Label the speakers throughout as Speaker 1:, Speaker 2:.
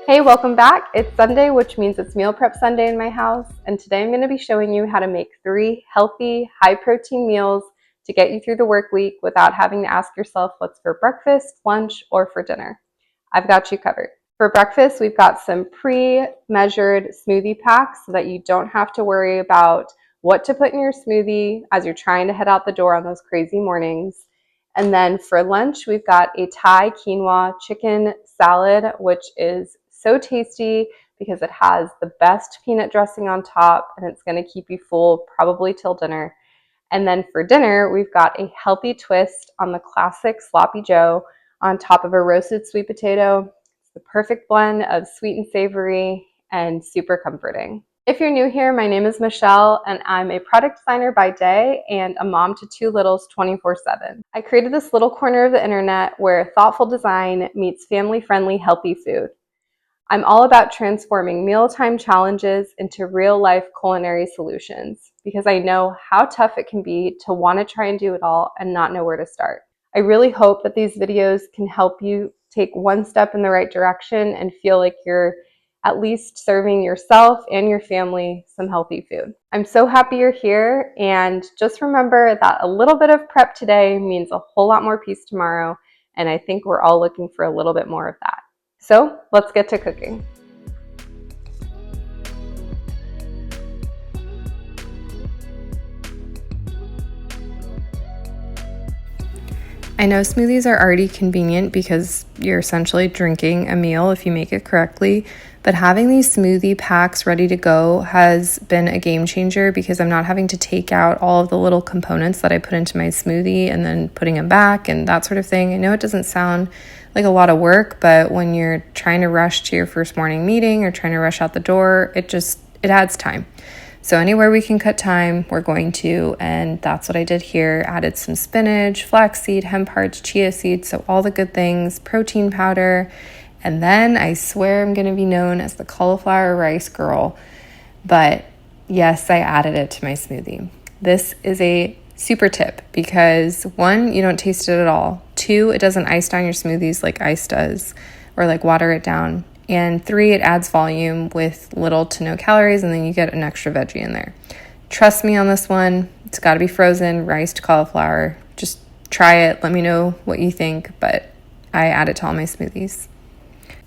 Speaker 1: Hey, welcome back. It's Sunday, which means it's meal prep Sunday in my house, and today I'm going to be showing you how to make 3 healthy, high-protein meals to get you through the work week without having to ask yourself what's for breakfast, lunch, or for dinner. I've got you covered. For breakfast, we've got some pre-measured smoothie packs so that you don't have to worry about what to put in your smoothie as you're trying to head out the door on those crazy mornings. And then for lunch, we've got a Thai quinoa chicken salad, which is so tasty because it has the best peanut dressing on top and it's going to keep you full probably till dinner. And then for dinner, we've got a healthy twist on the classic sloppy joe on top of a roasted sweet potato. It's the perfect blend of sweet and savory and super comforting. If you're new here, my name is Michelle, and I'm a product designer by day and a mom to 2 littles 24/7. I created this little corner of the internet where thoughtful design meets family-friendly healthy food. I'm all about transforming mealtime challenges into real-life culinary solutions because I know how tough it can be to want to try and do it all and not know where to start. I really hope that these videos can help you take one step in the right direction and feel like you're at least serving yourself and your family some healthy food. I'm so happy you're here, and just remember that a little bit of prep today means a whole lot more peace tomorrow, and I think we're all looking for a little bit more of that. So let's get to cooking. I know smoothies are already convenient because you're essentially drinking a meal if you make it correctly, but having these smoothie packs ready to go has been a game changer because I'm not having to take out all of the little components that I put into my smoothie and then putting them back and that sort of thing. I know it doesn't sound like a lot of work, but when you're trying to rush to your first morning meeting or trying to rush out the door, it adds time. So anywhere we can cut time, we're going to, and that's what I did here. Added some spinach, flaxseed, hemp hearts, chia seeds, so all the good things, protein powder, and then I swear I'm going to be known as the cauliflower rice girl, but yes, I added it to my smoothie. This is a super tip because 1, you don't taste it at all. 2, it doesn't ice down your smoothies like ice does or like water it down. And 3, it adds volume with little to no calories, and then you get an extra veggie in there. Trust me on this one. It's got to be frozen, riced cauliflower. Just try it. Let me know what you think, but I add it to all my smoothies.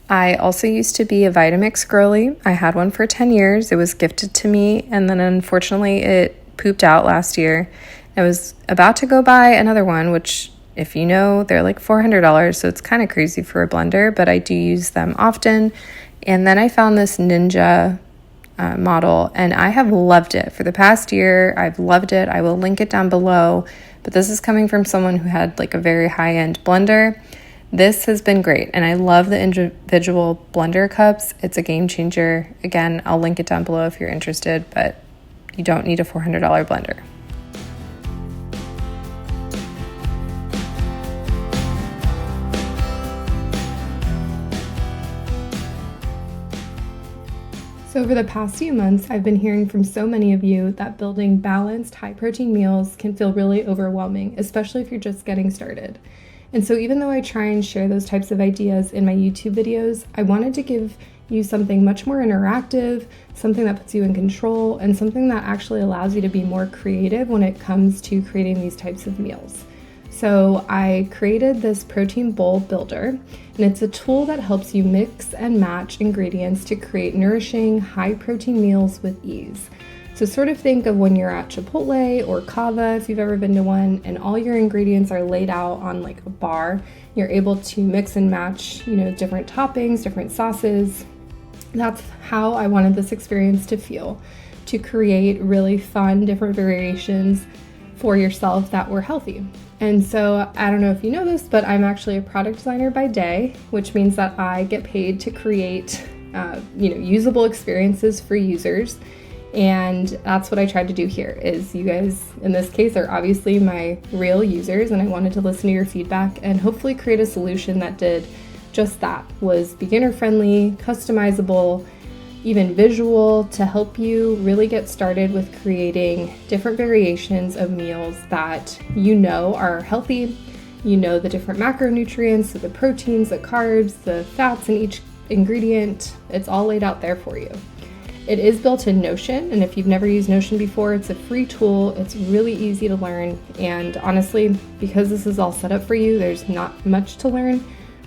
Speaker 1: I also used to be a Vitamix girly. I had one for 10 years. It was gifted to me, and then unfortunately it pooped out last year. I was about to go buy another one, which, if you know, they're like $400, so it's kind of crazy for a blender, but I do use them often. And then I found this Ninja model, and I have loved it. For the past year, I've loved it. I will link it down below, but this is coming from someone who had like a very high-end blender. This has been great, and I love the individual blender cups. It's a game changer. Again, I'll link it down below if you're interested, but you don't need a $400 blender. So over the past few months, I've been hearing from so many of you that building balanced, high-protein meals can feel really overwhelming, especially if you're just getting started. And so even though I try and share those types of ideas in my YouTube videos, I wanted to give you something much more interactive, something that puts you in control, and something that actually allows you to be more creative when it comes to creating these types of meals. So I created this protein bowl builder, and it's a tool that helps you mix and match ingredients to create nourishing, high-protein meals with ease. So sort of think of when you're at Chipotle or Cava, if you've ever been to one, and all your ingredients are laid out on like a bar. You're able to mix and match, different toppings, different sauces. That's how I wanted this experience to feel, to create really fun, different variations for yourself that were healthy. And so I don't know if you know this, but I'm actually a product designer by day, which means that I get paid to create, usable experiences for users. And that's what I tried to do here is you guys, in this case, are obviously my real users, and I wanted to listen to your feedback and hopefully create a solution that did just that, was beginner friendly, customizable, even visual, to help you really get started with creating different variations of meals that are healthy. The different macronutrients, so the proteins, the carbs, the fats in each ingredient. It's all laid out there for you. It is built in Notion, and if you've never used Notion before, it's a free tool. It's really easy to learn, and honestly, because this is all set up for you, there's not much to learn.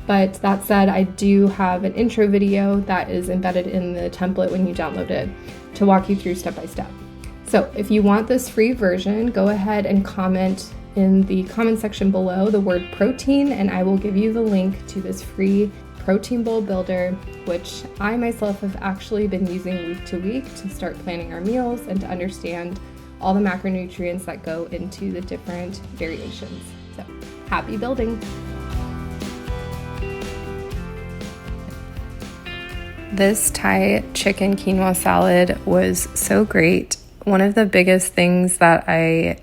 Speaker 1: But that said, I do have an intro video that is embedded in the template when you download it to walk you through step by step. So if you want this free version, go ahead and comment in the comment section below the word protein, and I will give you the link to this free protein bowl builder, which I myself have actually been using week to week to start planning our meals and to understand all the macronutrients that go into the different variations. So happy building! This Thai chicken quinoa salad was so great. One of the biggest things that I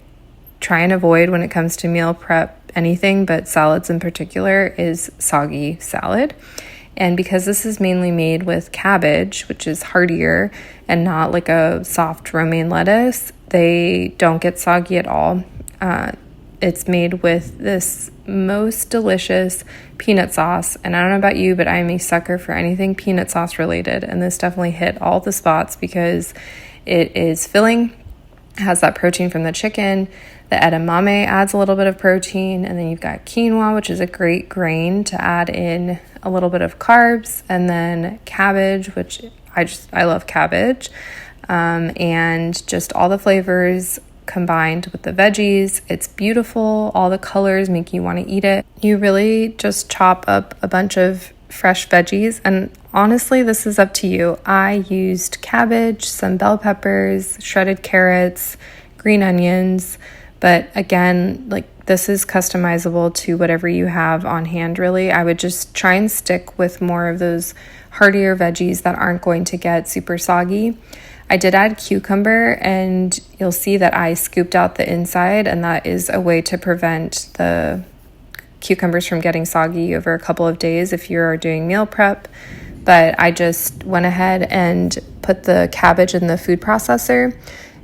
Speaker 1: try and avoid when it comes to meal prep, anything but salads in particular, is soggy salad. And because this is mainly made with cabbage, which is heartier and not like a soft romaine lettuce, they don't get soggy at all. It's made with this most delicious peanut sauce. And I don't know about you, but I'm a sucker for anything peanut sauce related. And this definitely hit all the spots because it is filling, has that protein from the chicken. The edamame adds a little bit of protein. And then you've got quinoa, which is a great grain to add in a little bit of carbs. And then cabbage, which I love cabbage. And just all the flavors combined with the veggies. It's beautiful. All the colors make you want to eat it. You really just chop up a bunch of fresh veggies, and honestly, this is up to you. I used cabbage, some bell peppers, shredded carrots, green onions, but again, like, this is customizable to whatever you have on hand, really. I would just try and stick with more of those heartier veggies that aren't going to get super soggy. I did add cucumber, and you'll see that I scooped out the inside, and that is a way to prevent the cucumbers from getting soggy over a couple of days if you're doing meal prep. But I just went ahead and put the cabbage in the food processor.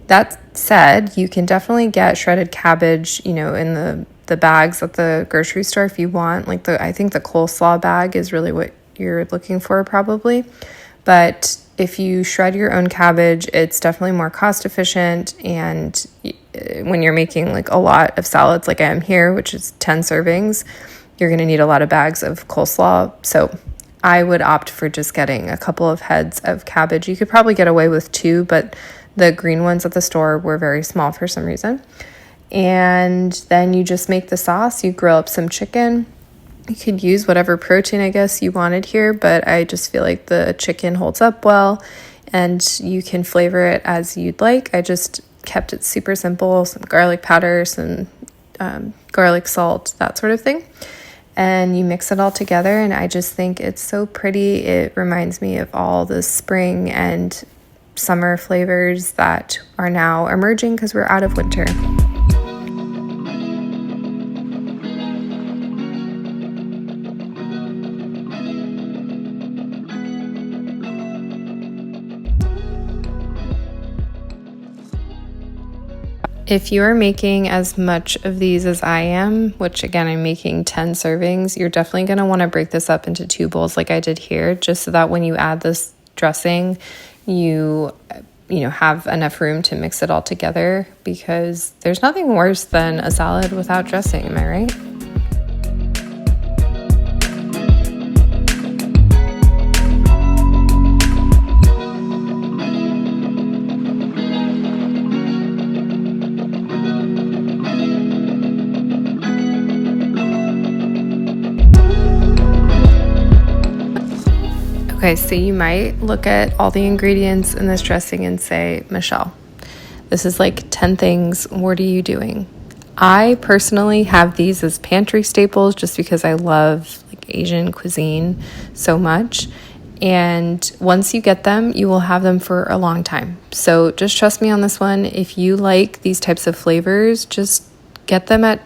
Speaker 1: That said, you can definitely get shredded cabbage, in the bags at the grocery store if you want. Like, I think the coleslaw bag is really what you're looking for probably. But if you shred your own cabbage, it's definitely more cost efficient. And when you're making like a lot of salads like I am here, which is 10 servings, you're going to need a lot of bags of coleslaw. So I would opt for just getting a couple of heads of cabbage. You could probably get away with 2, but the green ones at the store were very small for some reason. And then you just make the sauce. You grill up some chicken. You could use whatever protein, I guess, you wanted here, but I just feel like the chicken holds up well, and you can flavor it as you'd like. I just kept it super simple, some garlic powder, some garlic salt, that sort of thing. And you mix it all together, and I just think it's so pretty. It reminds me of all the spring and summer flavors that are now emerging because we're out of winter. If you are making as much of these as I am, which again, I'm making 10 servings, you're definitely going to want to break this up into 2 bowls like I did here, just so that when you add this dressing, you have enough room to mix it all together, because there's nothing worse than a salad without dressing, am I right? Okay, so you might look at all the ingredients in this dressing and say, Michelle, this is like 10 things. What are you doing? I personally have these as pantry staples just because I love like Asian cuisine so much. And once you get them, you will have them for a long time. So just trust me on this one. If you like these types of flavors, just get them at,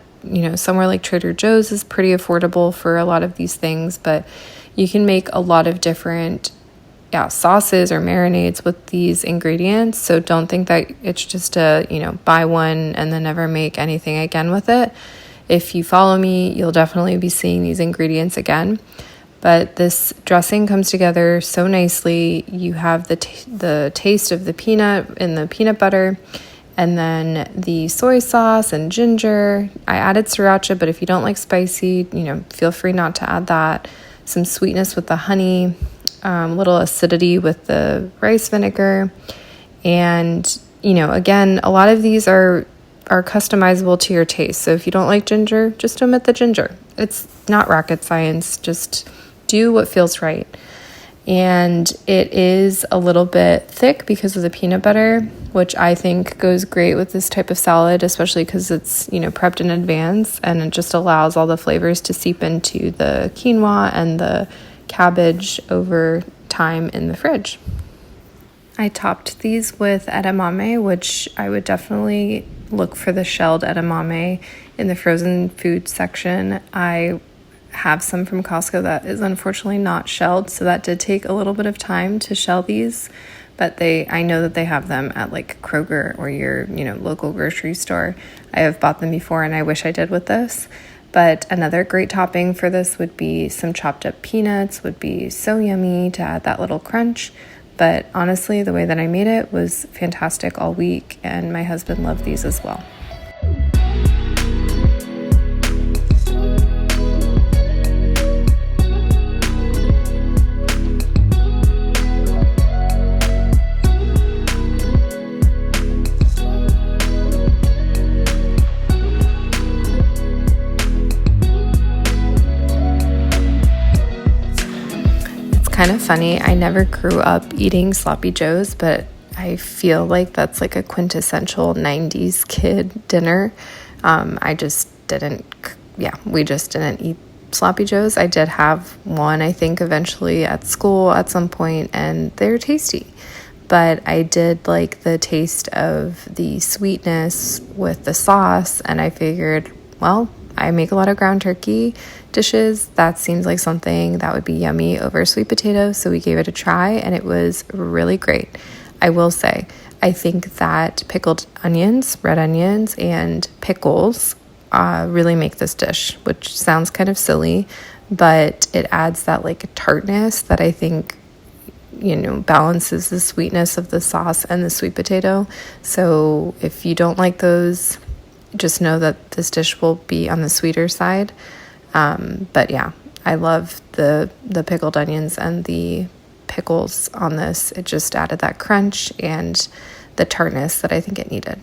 Speaker 1: somewhere like Trader Joe's is pretty affordable for a lot of these things, but you can make a lot of different sauces or marinades with these ingredients. So don't think that it's just a, buy one and then never make anything again with it. If you follow me, you'll definitely be seeing these ingredients again. But this dressing comes together so nicely. You have the taste of the peanut in the peanut butter, and then the soy sauce and ginger. I added sriracha, but if you don't like spicy, feel free not to add that. Some sweetness with the honey, little acidity with the rice vinegar. And, again, a lot of these are customizable to your taste. So if you don't like ginger, just omit the ginger. It's not rocket science. Just do what feels right. And it is a little bit thick because of the peanut butter, which I think goes great with this type of salad, especially because it's, prepped in advance, and it just allows all the flavors to seep into the quinoa and the cabbage over time in the fridge. I topped these with edamame, which I would definitely look for the shelled edamame in the frozen food section. I have some from Costco that is unfortunately not shelled, so that did take a little bit of time to shell these, but I know that they have them at like Kroger or your local grocery store. I have bought them before, and I wish I did with this. But another great topping for this would be some chopped up peanuts. Would be so yummy to add that little crunch. But honestly, the way that I made it was fantastic all week, and my husband loved these as well. Kind of funny. I never grew up eating sloppy joes, but I feel like that's like a quintessential 90s kid dinner. We just didn't eat sloppy joes. I did have one, I think, eventually at school at some point, and they're tasty. But I did like the taste of the sweetness with the sauce, and I figured, well, I make a lot of ground turkey dishes. That seems like something that would be yummy over sweet potato. So we gave it a try, and it was really great. I will say, I think that pickled onions, red onions, and pickles really make this dish, which sounds kind of silly, but it adds that like tartness that I think, balances the sweetness of the sauce and the sweet potato. So if you don't like those, just know that this dish will be on the sweeter side. But yeah, I love the pickled onions and the pickles on this. It just added that crunch and the tartness that I think it needed.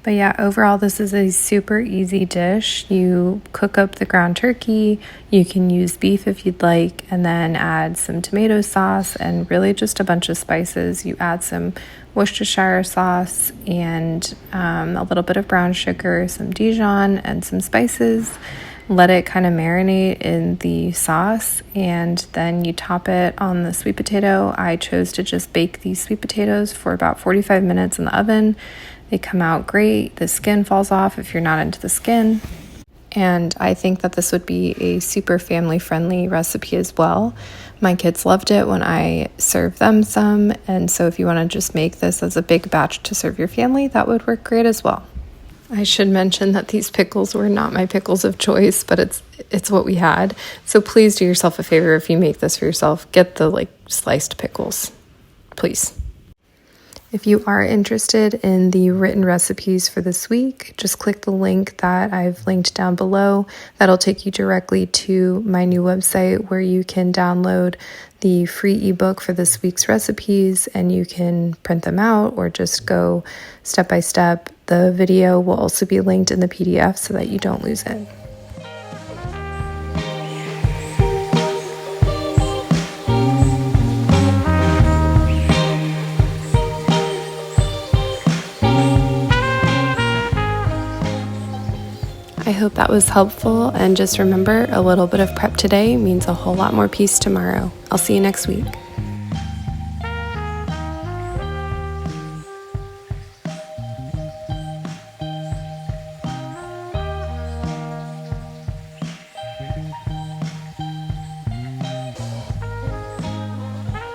Speaker 1: But yeah, overall, this is a super easy dish. You cook up the ground turkey, you can use beef if you'd like, and then add some tomato sauce and really just a bunch of spices. You add some Worcestershire sauce and a little bit of brown sugar, some Dijon, and some spices. Let it kind of marinate in the sauce, and then you top it on the sweet potato. I chose to just bake these sweet potatoes for about 45 minutes in the oven. They come out great. The skin falls off if you're not into the skin. And I think that this would be a super family-friendly recipe as well. My kids loved it when I served them some, and so if you want to just make this as a big batch to serve your family, that would work great as well. I should mention that these pickles were not my pickles of choice, but it's what we had. So please do yourself a favor if you make this for yourself. Get the sliced pickles, please. If you are interested in the written recipes for this week, just click the link that I've linked down below. That'll take you directly to my new website where you can download the free ebook for this week's recipes, and you can print them out or just go step by step. The video will also be linked in the PDF so that you don't lose it. I hope that was helpful, and just remember, a little bit of prep today means a whole lot more peace tomorrow. I'll see you next week.